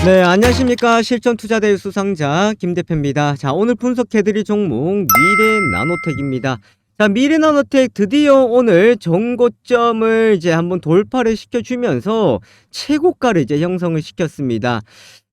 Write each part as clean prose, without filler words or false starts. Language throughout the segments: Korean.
네, 안녕하십니까. 실전투자대회 수상자 김대표입니다. 자, 오늘 분석해드릴 종목 미래나노텍입니다. 자, 미래나노텍 드디어 오늘 전고점을 이제 한번 돌파를 시켜주면서 최고가를 이제 형성을 시켰습니다.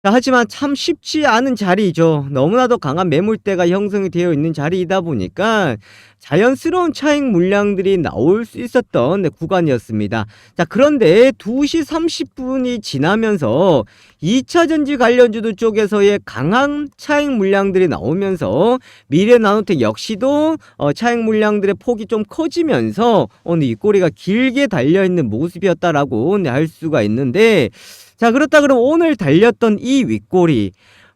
자, 하지만 참 쉽지 않은 자리죠. 너무나도 강한 매물대가 형성이 되어 있는 자리이다 보니까 자연스러운 차익 물량들이 나올 수 있었던 구간이었습니다. 자, 그런데 2시 30분이 지나면서 2차전지 관련주들 쪽에서의 강한 차익 물량들이 나오면서 미래나노텍 역시도 차익 물량들의 폭이 좀 커지면서 오늘 이 꼬리가 길게 달려있는 모습이었다라고 할 수가 있는데, 자, 그렇다 그러면 오늘 달렸던 이 윗꼬리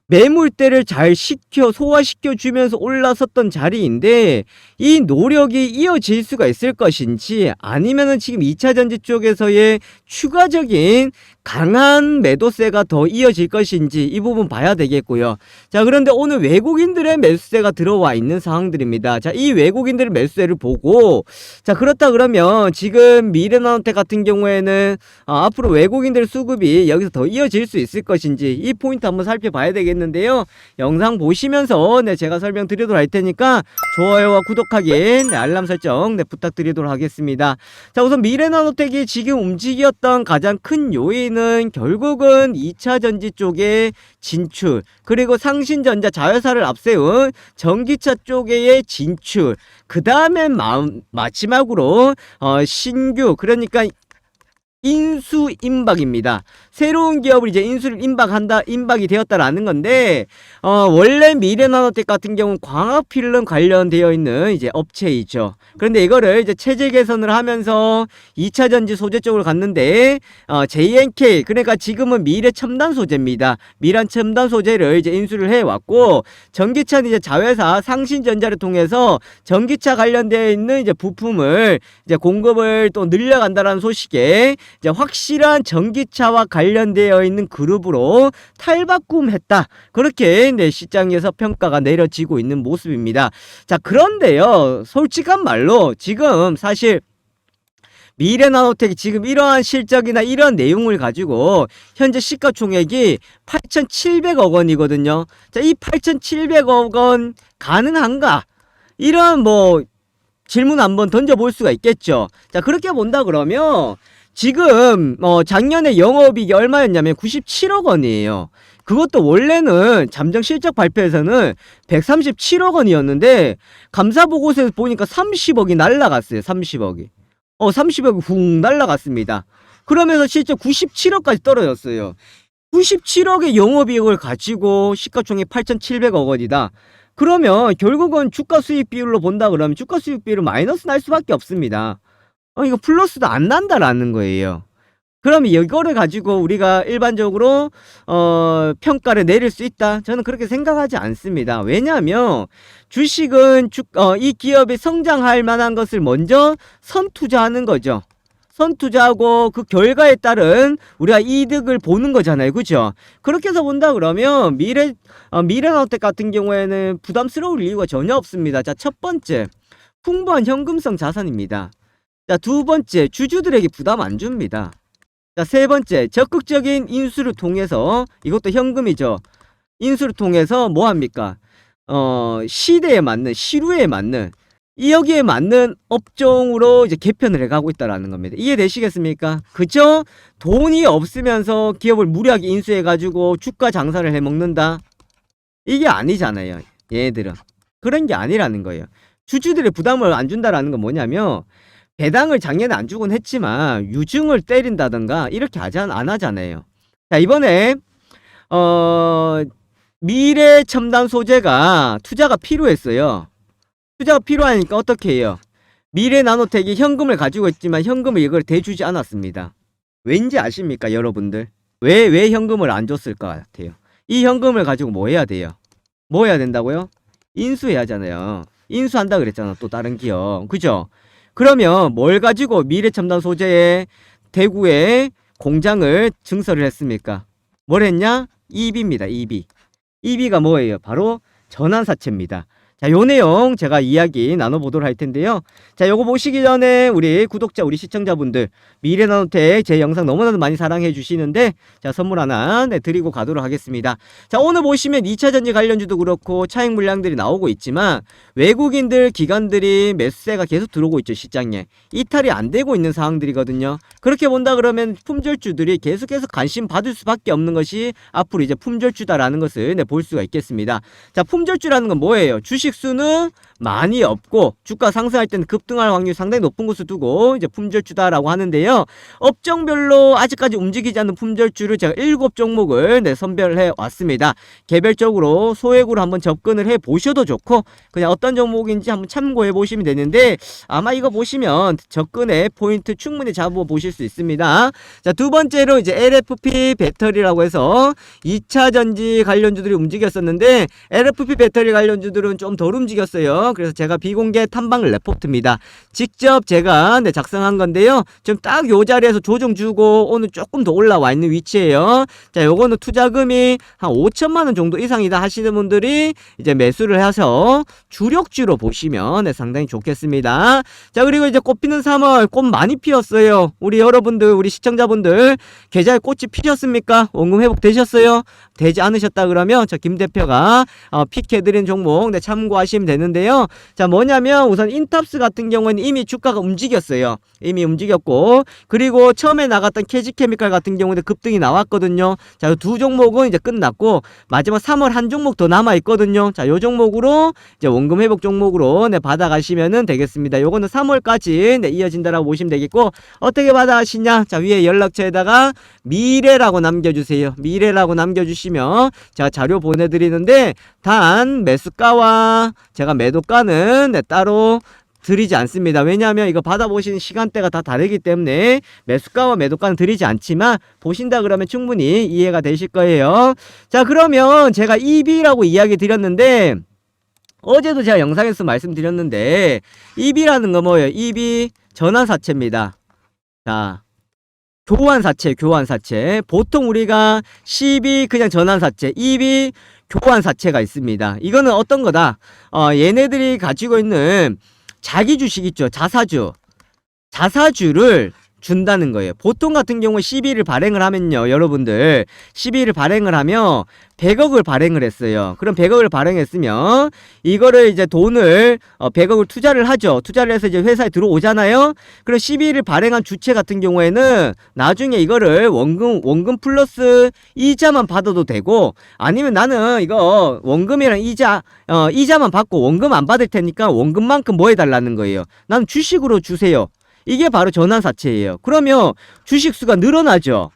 매물대를 잘 소화시켜 주면서 올라섰던 자리인데, 이 노력이 이어질 수가 있을 것인지 아니면은 지금 2차전지 쪽에서의 추가적인 강한 매도세가 더 이어질 것인지 이 부분 봐야 되겠고요. 자, 그런데 오늘 외국인들의 매수세가 들어와 있는 상황들입니다. 자, 이 외국인들의 매수세를 보고, 자, 그렇다 그러면 지금 미래나노텍 같은 경우에는 앞으로 외국인들 수급이 여기서 더 이어질 수 있을 것인지 이 포인트 한번 살펴봐야 되겠는데요. 영상 보시면서 제가 설명드리도록 할 테니까 좋아요와 구독하기, 알람 설정 부탁드리도록 하겠습니다. 자, 우선 미래나노텍이 지금 움직였던 가장 큰 요인은 결국은 2차전지 쪽의 진출, 그리고 상신전자 자회사를 앞세운 전기차 쪽의 진출, 그 다음에 마지막으로 신규, 그러니까 인수 임박입니다. 새로운 기업을 이제 인수를 임박이 되었다라는 건데, 원래 미래나노텍 같은 경우는 광학필름 관련되어 있는 이제 업체이죠. 그런데 이거를 이제 체제 개선을 하면서 2차전지 소재 쪽으로 갔는데, JNK, 그러니까 지금은 미래첨단 소재입니다. 미래첨단 소재를 이제 인수를 해왔고, 전기차는 이제 자회사 상신전자를 통해서 전기차 관련되어 있는 이제 부품을 이제 공급을 또 늘려간다라는 소식에 이제 확실한 전기차와 관련되어 있는 그룹으로 탈바꿈했다. 그렇게 시장에서 평가가 내려지고 있는 모습입니다. 자, 그런데요, 솔직한 말로 지금 사실 미래나노텍이 지금 이러한 실적이나 이런 내용을 가지고 현재 시가총액이 8,700억 원이거든요. 자, 이 8,700억 원 가능한가? 이런 질문 한번 던져볼 수가 있겠죠. 자, 그렇게 본다 그러면 지금 작년에 영업이익이 얼마였냐면 97억 원이에요. 그것도 원래는 잠정 실적 발표에서는 137억 원이었는데 감사보고서에서 보니까 30억이 날라갔어요. 30억이 30억이 훅 날라갔습니다. 그러면서 실제 97억까지 떨어졌어요. 97억의 영업이익을 가지고 시가총액 8,700억 원이다. 그러면 결국은 주가 수익 비율로 본다 그러면 주가 수익 비율은 마이너스 날 수밖에 없습니다. 이거 플러스도 안 난다라는 거예요. 그러면 이거를 가지고 우리가 일반적으로 평가를 내릴 수 있다? 저는 그렇게 생각하지 않습니다. 왜냐하면 주식은 이 기업이 성장할 만한 것을 먼저 선투자하는 거죠. 선투자하고 그 결과에 따른 우리가 이득을 보는 거잖아요. 그죠? 그렇게 해서 본다 그러면 미래나노텍 같은 경우에는 부담스러울 이유가 전혀 없습니다. 자, 첫 번째, 풍부한 현금성 자산입니다. 자, 두 번째, 주주들에게 부담 안 줍니다. 자, 세 번째, 적극적인 인수를 통해서, 이것도 현금이죠. 인수를 통해서 뭐 합니까? 시대에 맞는, 시류에 맞는, 여기에 맞는 업종으로 이제 개편을 해가고 있다라는 겁니다. 이해되시겠습니까? 그죠? 돈이 없으면서 기업을 무리하게 인수해가지고 주가 장사를 해먹는다? 이게 아니잖아요. 얘들은. 그런 게 아니라는 거예요. 주주들의 부담을 안 준다라는 건 뭐냐면, 배당을 작년에 안 주곤 했지만 유증을 때린다던가 이렇게 안 하잖아요. 자, 이번에 미래첨단 소재가 투자가 필요했어요. 투자가 필요하니까 어떻게 해요? 미래나노텍이 현금을 가지고 있지만 현금을 이걸 대주지 않았습니다. 왠지 아십니까, 여러분들? 왜 현금을 안 줬을 것 같아요? 이 현금을 가지고 뭐 해야 돼요? 뭐 해야 된다고요? 인수해야 하잖아요. 인수한다 그랬잖아, 또 다른 기업. 그죠? 그러면 뭘 가지고 미래첨단 소재의 대구에 공장을 증설을 했습니까? 뭘 했냐? EB입니다. EB. EB가 뭐예요? 바로 전환사채입니다. 자, 요 내용 제가 이야기 나눠보도록 할 텐데요. 자, 요거 보시기 전에 우리 구독자, 우리 시청자분들 미래나노텍 제 영상 너무나도 많이 사랑해 주시는데 자, 선물 하나 드리고 가도록 하겠습니다. 자, 오늘 보시면 2차전지 관련주도 그렇고 차익 물량들이 나오고 있지만 외국인들, 기관들이 매수세가 계속 들어오고 있죠, 시장에. 이탈이 안 되고 있는 상황들이거든요. 그렇게 본다 그러면 품절주들이 계속해서 관심 받을 수밖에 없는 것이 앞으로 이제 품절주다라는 것을 볼 수가 있겠습니다. 자, 품절주라는 건 뭐예요? 주식 수는 많이 없고 주가 상승할 때는 급등할 확률이 상당히 높은 곳을 두고 이제 품절주다라고 하는데요. 업종별로 아직까지 움직이지 않는 품절주를 제가 7종목을 선별해 왔습니다. 개별적으로 소액으로 한번 접근을 해 보셔도 좋고 그냥 어떤 종목인지 한번 참고해 보시면 되는데 아마 이거 보시면 접근의 포인트 충분히 잡아 보실 수 있습니다. 자, 두 번째로 이제 LFP 배터리라고 해서 2차 전지 관련주들이 움직였었는데 LFP 배터리 관련주들은 좀 덜 움직였어요. 그래서 제가 비공개 탐방 레포트입니다. 직접 제가 작성한 건데요. 지금 딱 요 자리에서 조정 주고 오늘 조금 더 올라와 있는 위치예요. 자, 요거는 투자금이 한 5천만 원 정도 이상이다 하시는 분들이 이제 매수를 해서 주력주로 보시면 상당히 좋겠습니다. 자, 그리고 이제 꽃 피는 3월 꽃 많이 피었어요. 우리 여러분들, 우리 시청자분들 계좌에 꽃이 피셨습니까? 원금 회복 되셨어요? 되지 않으셨다 그러면 저 김 대표가 픽해드린 종목 참고하시면 되는데요. 자, 뭐냐면 우선 인탑스 같은 경우에는 이미 주가가 움직였어요. 이미 움직였고 그리고 처음에 나갔던 캐지케미칼 같은 경우는 급등이 나왔거든요. 자, 두 종목은 이제 끝났고 마지막 3월 한 종목 더 남아 있거든요. 자, 요 종목으로 이제 원금 회복 종목으로 받아가시면 되겠습니다. 요거는 3월까지 이어진다라고 보시면 되겠고 어떻게 받아가시냐? 자, 위에 연락처에다가 미래라고 남겨주세요. 미래라고 남겨주시면 제가 자료 보내드리는데 단 매수가와 제가 매도가는 따로 드리지 않습니다. 왜냐하면 이거 받아보시는 시간대가 다 다르기 때문에 매수가와 매도가는 드리지 않지만 보신다 그러면 충분히 이해가 되실 거예요. 자, 그러면 제가 EB라고 이야기 드렸는데 어제도 제가 영상에서 말씀드렸는데 EB라는 거 뭐예요? EB 전환사채입니다. 자, 교환사채, 교환사채. 보통 우리가 CB 그냥 전환사채, EB 교환사채가 있습니다. 이거는 어떤 거다? 얘네들이 가지고 있는 자기 주식 있죠. 자사주. 자사주를 준다는 거예요. 보통 같은 경우에 12를 발행을 하면요. 여러분들 12를 발행을 하면 100억을 발행을 했어요. 그럼 100억을 발행했으면 이거를 이제 돈을 100억을 투자를 하죠. 투자를 해서 이제 회사에 들어오잖아요. 그럼 12를 발행한 주체 같은 경우에는 나중에 이거를 원금 플러스 이자만 받아도 되고 아니면 나는 이거 원금이랑 이자만 받고 원금 안 받을 테니까 원금만큼 뭐 해달라는 거예요. 나는 주식으로 주세요. 이게 바로 전환사채예요. 그러면 주식수가 늘어나죠.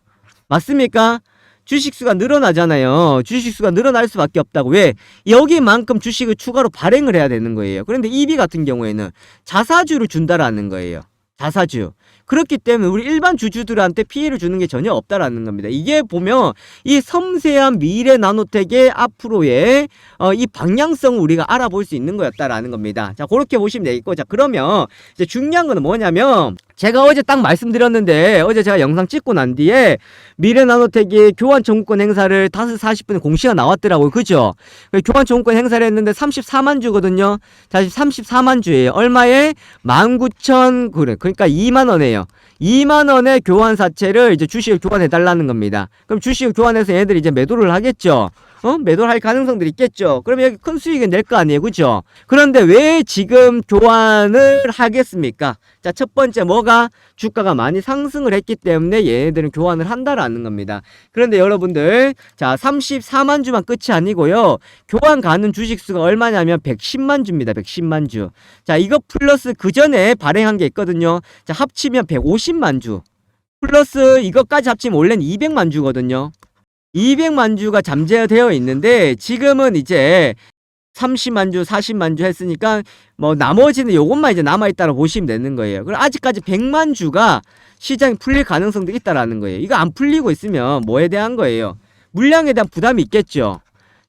맞습니까? 주식수가 늘어나잖아요. 주식수가 늘어날 수밖에 없다고. 왜? 여기만큼 주식을 추가로 발행을 해야 되는 거예요. 그런데 EB 같은 경우에는 자사주를 준다라는 거예요. 자사주. 그렇기 때문에 우리 일반 주주들한테 피해를 주는 게 전혀 없다라는 겁니다. 이게 보면 이 섬세한 미래 나노텍의 앞으로의 이 방향성을 우리가 알아볼 수 있는 거였다라는 겁니다. 자, 그렇게 보시면 되겠고. 자, 그러면 이제 중요한 거는 뭐냐면 제가 어제 딱 말씀드렸는데 어제 제가 영상 찍고 난 뒤에 미래나노텍이 교환 청구권 행사를 5시 40분에 공시가 나왔더라고요. 그죠? 교환 청구권 행사를 했는데 34만 주거든요. 자, 34만 주예요. 얼마에? 19,000 그러니까 2만 원이에요. 2만 원의 교환 사채를 이제 주식을 교환해 달라는 겁니다. 그럼 주식을 교환해서 얘들이 이제 매도를 하겠죠. 매도를 할 가능성들이 있겠죠. 그러면 여기 큰 수익을 낼 거 아니에요. 그죠? 그런데 왜 지금 교환을 하겠습니까? 자, 첫 번째 뭐가? 주가가 많이 상승을 했기 때문에 얘네들은 교환을 한다라는 겁니다. 그런데 여러분들, 자, 34만 주만 끝이 아니고요. 교환 가는 주식 수가 얼마냐면 110만 주입니다. 110만 주. 자, 이거 플러스 그 전에 발행한 게 있거든요. 자, 합치면 150만 주. 플러스 이것까지 합치면 원래는 200만 주거든요. 200만 주가 잠재되어 있는데 지금은 이제 30만 주, 40만 주 했으니까 뭐 나머지는 요것만 이제 남아있다고 보시면 되는 거예요. 그럼 아직까지 100만 주가 시장이 풀릴 가능성도 있다라는 거예요. 이거 안 풀리고 있으면 뭐에 대한 거예요? 물량에 대한 부담이 있겠죠.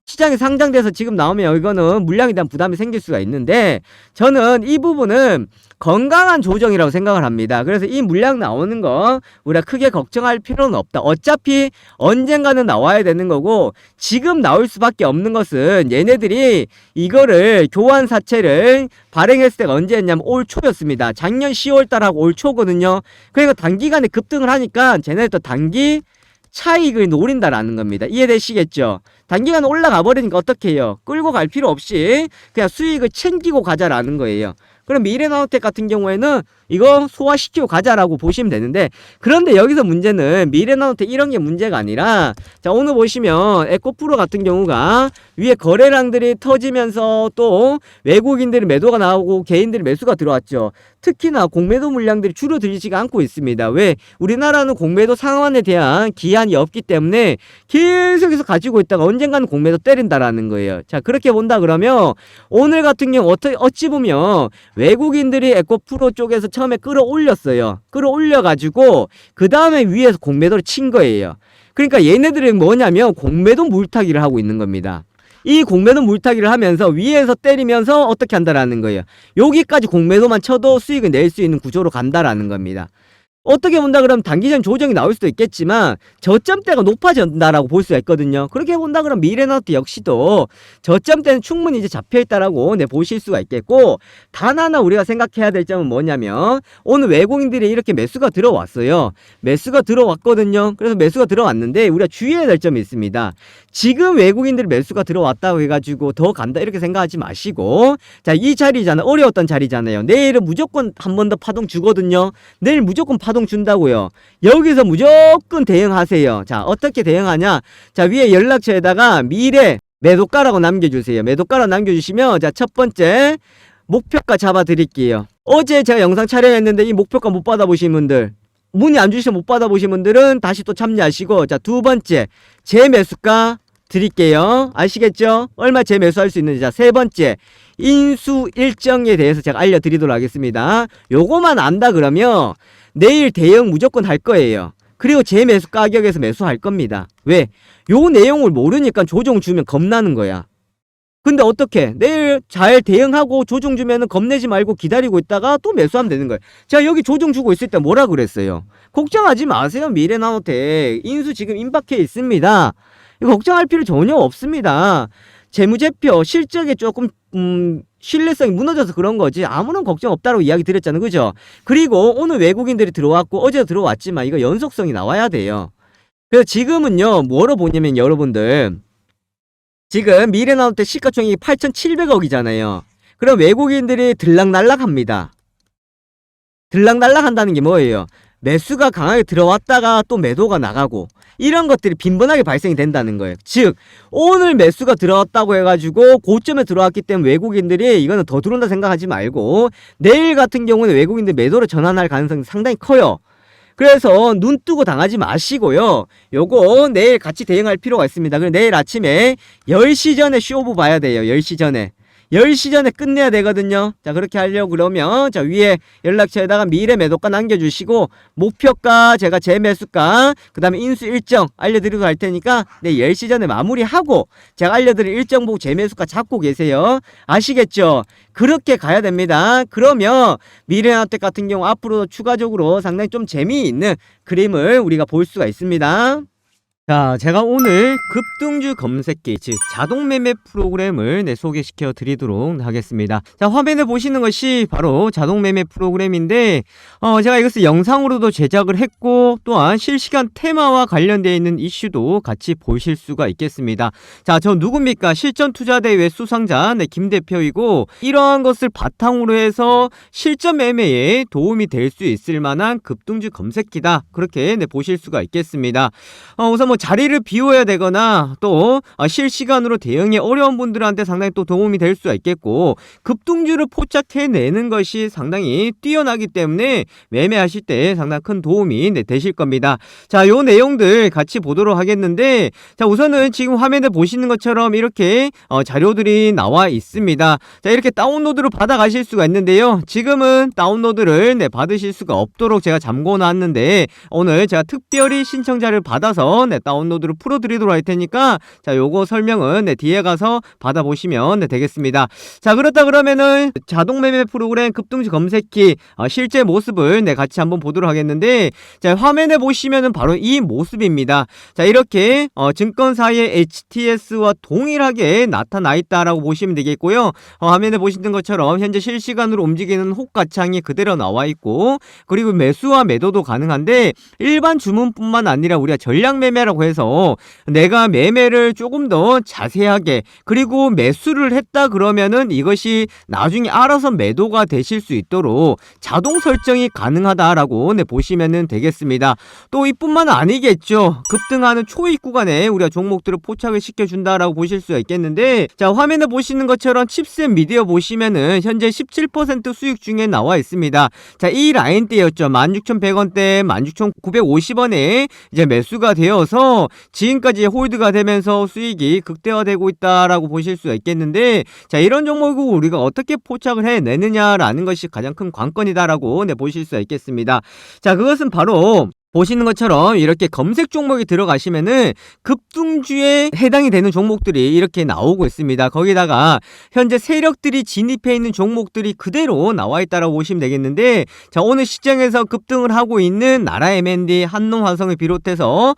시장에 상장돼서 지금 나오면 이거는 물량에 대한 부담이 생길 수가 있는데 저는 이 부분은 건강한 조정이라고 생각을 합니다. 그래서 이 물량 나오는 거 우리가 크게 걱정할 필요는 없다. 어차피 언젠가는 나와야 되는 거고, 지금 나올 수밖에 없는 것은 얘네들이 이거를 교환 사채를 발행했을 때가 언제였냐면 올 초였습니다. 작년 10월 달하고 올 초거든요. 그러니까 단기간에 급등을 하니까 쟤네들 또 단기 차익을 노린다라는 겁니다. 이해되시겠죠? 단기간 올라가 버리니까 어떻게 해요? 끌고 갈 필요 없이 그냥 수익을 챙기고 가자라는 거예요. 그럼 미래나노텍 같은 경우에는 이거 소화시키고 가자라고 보시면 되는데, 그런데 여기서 문제는 미래나노텍 이런 게 문제가 아니라, 자 오늘 보시면 에코프로 같은 경우가 위에 거래량들이 터지면서 또 외국인들의 매도가 나오고 개인들의 매수가 들어왔죠. 특히나 공매도 물량들이 줄어들지가 않고 있습니다. 왜? 우리나라는 공매도 상환에 대한 기한이 없기 때문에 계속해서 가지고 있다가 언젠가는 공매도 때린다라는 거예요. 자 그렇게 본다 그러면 오늘 같은 경우 어찌 보면 외국인들이 에코프로 쪽에서 처음에 끌어올렸어요. 끌어올려가지고 그 다음에 위에서 공매도를 친 거예요. 그러니까 얘네들은 뭐냐면 공매도 물타기를 하고 있는 겁니다. 이 공매도 물타기를 하면서 위에서 때리면서 어떻게 한다라는 거예요. 여기까지 공매도만 쳐도 수익을 낼 수 있는 구조로 간다라는 겁니다. 어떻게 본다 그러면 단기전 조정이 나올 수도 있겠지만 저점대가 높아진다라고 볼 수가 있거든요. 그렇게 본다 그러면 미래나노텍 역시도 저점대는 충분히 이제 잡혀있다라고 보실 수가 있겠고, 단 하나 우리가 생각해야 될 점은 뭐냐면 오늘 외국인들이 이렇게 매수가 들어왔어요. 매수가 들어왔거든요. 그래서 매수가 들어왔는데 우리가 주의해야 될 점이 있습니다. 지금 외국인들이 매수가 들어왔다고 해가지고 더 간다 이렇게 생각하지 마시고, 자 이 자리잖아, 어려웠던 자리잖아요. 내일은 무조건 한 번 더 파동 주거든요. 내일 무조건 파동 준다고요. 여기서 무조건 대응하세요. 자 어떻게 대응하냐, 자 위에 연락처에다가 미래 매도가라고 남겨주세요. 매도가라고 남겨주시면 자 첫 번째 목표가 잡아 드릴게요. 어제 제가 영상 촬영했는데 이 목표가 못 받아보신 분들, 문의 안 주시면 못 받아보신 분들은 다시 또 참여하시고, 자 두 번째 재매수가 드릴게요. 아시겠죠? 얼마 재매수할 수 있는지. 자 세 번째 인수 일정에 대해서 제가 알려드리도록 하겠습니다. 요거만 안다 그러면 내일 대응 무조건 할 거예요. 그리고 재매수 가격에서 매수할 겁니다. 왜? 요 내용을 모르니까 조정 주면 겁나는 거야. 근데 어떻게? 내일 잘 대응하고 조정 주면은 겁내지 말고 기다리고 있다가 또 매수하면 되는 거예요. 제가 여기 조정 주고 있을 때 뭐라 그랬어요? 걱정하지 마세요. 미래나노텍 인수 지금 임박해 있습니다. 이거 걱정할 필요 전혀 없습니다. 재무제표 실적에 조금 신뢰성이 무너져서 그런 거지 아무런 걱정 없다고 이야기 드렸잖아요. 그죠? 그리고 오늘 외국인들이 들어왔고 어제도 들어왔지만 이거 연속성이 나와야 돼요. 그래서 지금은요 뭐로 보냐면 여러분들, 지금 미래나노텍 시가총액이 8,700억이잖아요. 그럼 외국인들이 들락날락합니다. 들락날락 한다는 게 뭐예요? 매수가 강하게 들어왔다가 또 매도가 나가고 이런 것들이 빈번하게 발생이 된다는 거예요. 즉 오늘 매수가 들어왔다고 해가지고 고점에 들어왔기 때문에 외국인들이 이거는 더 들어온다 생각하지 말고 내일 같은 경우는 외국인들 매도로 전환할 가능성이 상당히 커요. 그래서 눈 뜨고 당하지 마시고요. 요거 내일 같이 대응할 필요가 있습니다. 그럼 내일 아침에 10시 전에 쇼부 봐야 돼요. 10시 전에. 10시 전에 끝내야 되거든요. 자 그렇게 하려고 그러면 자 위에 연락처에다가 미래 매도가 남겨주시고 목표가 제가 재매수가 그 다음에 인수 일정 알려드리고 할 테니까 내일 10시 전에 마무리하고 제가 알려드린 일정 보고 재매수가 잡고 계세요. 아시겠죠? 그렇게 가야 됩니다. 그러면 미래나노텍 같은 경우 앞으로 추가적으로 상당히 좀 재미있는 그림을 우리가 볼 수가 있습니다. 자, 제가 오늘 급등주 검색기, 즉 자동 매매 프로그램을 소개시켜 드리도록 하겠습니다. 자, 화면에 보시는 것이 바로 자동 매매 프로그램인데 제가 이것을 영상으로도 제작을 했고 또한 실시간 테마와 관련되어 있는 이슈도 같이 보실 수가 있겠습니다. 자, 저 누굽니까? 실전투자대회 수상자 김 대표이고, 이러한 것을 바탕으로 해서 실전 매매에 도움이 될 수 있을 만한 급등주 검색기다, 그렇게 보실 수가 있겠습니다. 우선 자리를 비워야 되거나 또 실시간으로 대응이 어려운 분들한테 상당히 또 도움이 될 수가 있겠고, 급등주를 포착해내는 것이 상당히 뛰어나기 때문에 매매하실 때 상당히 큰 도움이 되실 겁니다. 자, 요 내용들 같이 보도록 하겠는데, 자 우선은 지금 화면에 보시는 것처럼 이렇게 자료들이 나와 있습니다. 자 이렇게 다운로드를 받아 가실 수가 있는데요, 지금은 다운로드를 받으실 수가 없도록 제가 잠궈 놨는데 오늘 제가 특별히 신청자를 받아서 다운로드를 풀어드리도록 할 테니까 자 요거 설명은 네, 뒤에 가서 받아보시면 네, 되겠습니다. 자 그렇다 그러면은 자동 매매 프로그램 급등주 검색기 실제 모습을 네, 같이 한번 보도록 하겠는데 자 화면에 보시면은 바로 이 모습입니다. 자 이렇게 증권사의 HTS와 동일하게 나타나 있다라고 보시면 되겠고요. 화면에 보시는 것처럼 현재 실시간으로 움직이는 호가창이 그대로 나와 있고 그리고 매수와 매도도 가능한데 일반 주문뿐만 아니라 우리가 전략 매매라고 해서 내가 매매를 조금 더 자세하게 그리고 매수를 했다 그러면은 이것이 나중에 알아서 매도가 되실 수 있도록 자동 설정이 가능하다라고 네, 보시면 되겠습니다. 또 이뿐만 아니겠죠. 급등하는 초입 구간에 우리가 종목들을 포착을 시켜준다라고 보실 수가 있겠는데 자 화면에 보시는 것처럼 칩셋 미디어 보시면은 현재 17% 수익 중에 나와 있습니다. 자 이 라인대였죠. 16,100원대 16,950원에 이제 매수가 되어서 지금까지 홀드가 되면서 수익이 극대화되고 있다라고 보실 수가 있겠는데 자 이런 종목을 우리가 어떻게 포착을 해내느냐라는 것이 가장 큰 관건이다라고 네, 보실 수가 있겠습니다. 자 그것은 바로 보시는 것처럼 이렇게 검색 종목에 들어가시면은 급등주에 해당이 되는 종목들이 이렇게 나오고 있습니다. 거기다가 현재 세력들이 진입해 있는 종목들이 그대로 나와 있다라고 보시면 되겠는데 자 오늘 시장에서 급등을 하고 있는 나라 M&D, 한농화성을 비롯해서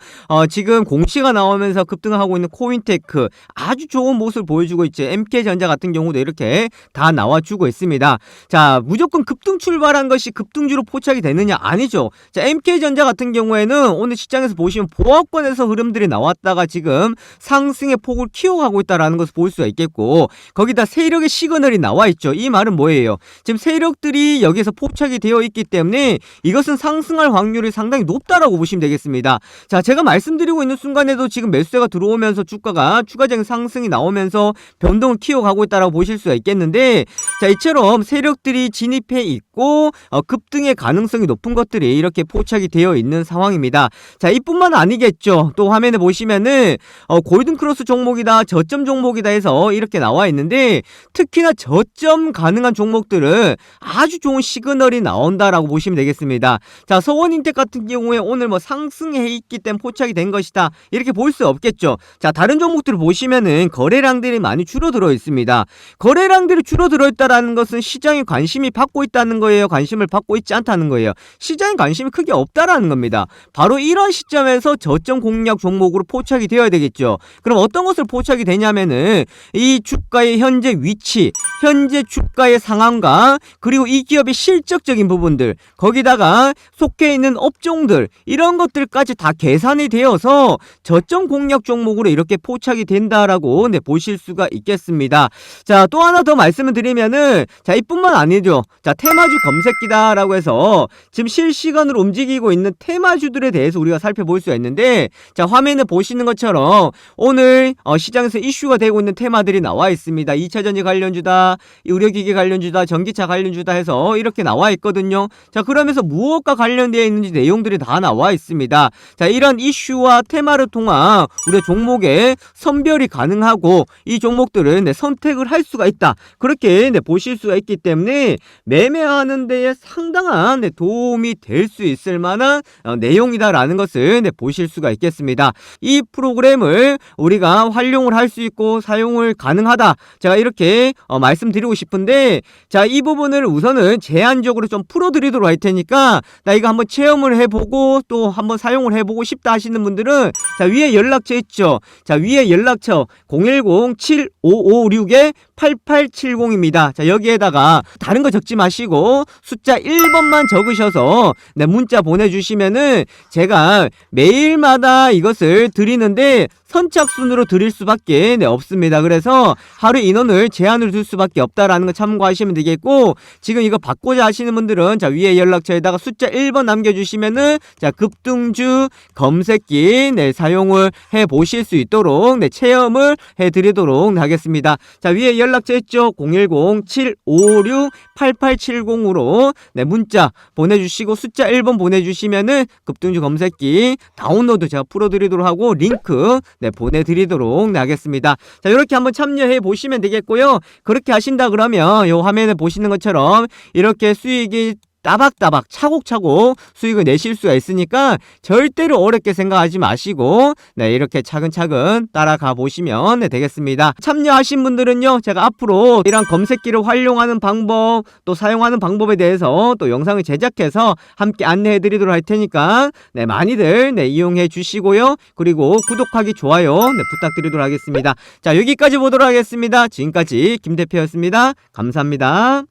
지금 공시가 나오면서 급등을 하고 있는 코인테크 아주 좋은 모습을 보여주고 있죠. MK전자 같은 경우도 이렇게 다 나와주고 있습니다. 자 무조건 급등 출발한 것이 급등주로 포착이 되느냐? 아니죠. 자 MK전자 같은 경우에는 오늘 시장에서 보시면 보합권에서 흐름들이 나왔다가 지금 상승의 폭을 키워가고 있다라는 것을 볼 수가 있겠고 거기다 세력의 시그널이 나와 있죠. 이 말은 뭐예요? 지금 세력들이 여기서 포착이 되어 있기 때문에 이것은 상승할 확률이 상당히 높다라고 보시면 되겠습니다. 자 제가 말씀드리고 있는 순간에도 지금 매수세가 들어오면서 주가가 추가적인 상승이 나오면서 변동을 키워가고 있다라고 보실 수가 있겠는데 자 이처럼 세력들이 진입해 있고 급등의 가능성이 높은 것들이 이렇게 포착이 되어 있는 상황입니다. 자 이뿐만 아니겠죠. 또 화면에 보시면은 골든크로스 종목이다 저점 종목이다 해서 이렇게 나와 있는데 특히나 저점 가능한 종목들은 아주 좋은 시그널이 나온다라고 보시면 되겠습니다. 자 서원인텍 같은 경우에 오늘 뭐 상승해 있기 때문에 포착이 된 것이다 이렇게 볼 수 없겠죠. 자 다른 종목들을 보시면은 거래량들이 많이 줄어들어 있습니다. 거래량들이 줄어들어 있다라는 것은 시장에 관심이 받고 있다는 거예요? 관심을 받고 있지 않다는 거예요? 시장에 관심이 크게 없다라는 겁니다. 바로 이런 시점에서 저점 공략 종목으로 포착이 되어야 되겠죠. 그럼 어떤 것을 포착이 되냐면은 이 주가의 현재 위치, 현재 주가의 상황과 그리고 이 기업의 실적적인 부분들 거기다가 속해 있는 업종들 이런 것들까지 다 계산이 되어서 저점 공략 종목으로 이렇게 포착이 된다라고 네, 보실 수가 있겠습니다. 자 또 하나 더 말씀을 드리면은 자 이뿐만 아니죠. 자 테마주 검색기다라고 해서 지금 실시간으로 움직이고 있는 테마주들에 대해서 우리가 살펴볼 수가 있는데 자 화면에 보시는 것처럼 오늘 시장에서 이슈가 되고 있는 테마들이 나와 있습니다. 2차전지 관련주다, 의료기기 관련주다, 전기차 관련주다 해서 이렇게 나와 있거든요. 자 그러면서 무엇과 관련되어 있는지 내용들이 다 나와 있습니다. 자 이런 이슈와 테마를 통한 우리의 종목의 선별이 가능하고 이 종목들은 네, 선택을 할 수가 있다. 그렇게 네, 보실 수가 있기 때문에 매매하는 데에 상당한 네, 도움이 될 수 있을 만한 내용이다라는 것을 네, 보실 수가 있겠습니다. 이 프로그램을 우리가 활용을 할 수 있고 사용을 가능하다. 제가 이렇게 말씀드리고 싶은데 자 이 부분을 우선은 제한적으로 좀 풀어드리도록 할 테니까 나 이거 한번 체험을 해보고 또 한번 사용을 해보고 싶다 하시는 분들은 자 위에 연락처 있죠. 자 위에 연락처 010-7556-8870입니다. 자 여기에다가 다른 거 적지 마시고 숫자 1번만 적으셔서 네, 문자 보내주시면은 제가 매일마다 이것을 드리는데 선착순으로 드릴 수밖에 없습니다. 그래서 하루 인원을 제한을 둘 수밖에 없다라는 거 참고하시면 되겠고 지금 이거 받고자 하시는 분들은 자 위에 연락처에다가 숫자 1번 남겨주시면은 자 급등주 검색기 네, 사용을 해 보실 수 있도록 네, 체험을 해 드리도록 하겠습니다. 자 위에 연락처 있죠. 010-756-8870으로 네, 문자 보내주시고 숫자 1번 보내주시면은 급등주 검색기 다운로드 제가 풀어드리도록 하고 링크 네, 보내드리도록 하겠습니다. 자, 이렇게 한번 참여해 보시면 되겠고요. 그렇게 하신다 그러면 요 화면에 보시는 것처럼 이렇게 수익이 따박따박 차곡차곡 수익을 내실 수가 있으니까 절대로 어렵게 생각하지 마시고 네, 이렇게 차근차근 따라가 보시면 네, 되겠습니다. 참여하신 분들은요, 제가 앞으로 이런 검색기를 활용하는 방법, 또 사용하는 방법에 대해서 또 영상을 제작해서 함께 안내해 드리도록 할 테니까 네, 많이들 네, 이용해 주시고요. 그리고 구독하기, 좋아요 네, 부탁드리도록 하겠습니다. 자, 여기까지 보도록 하겠습니다. 지금까지 김 대표였습니다. 감사합니다.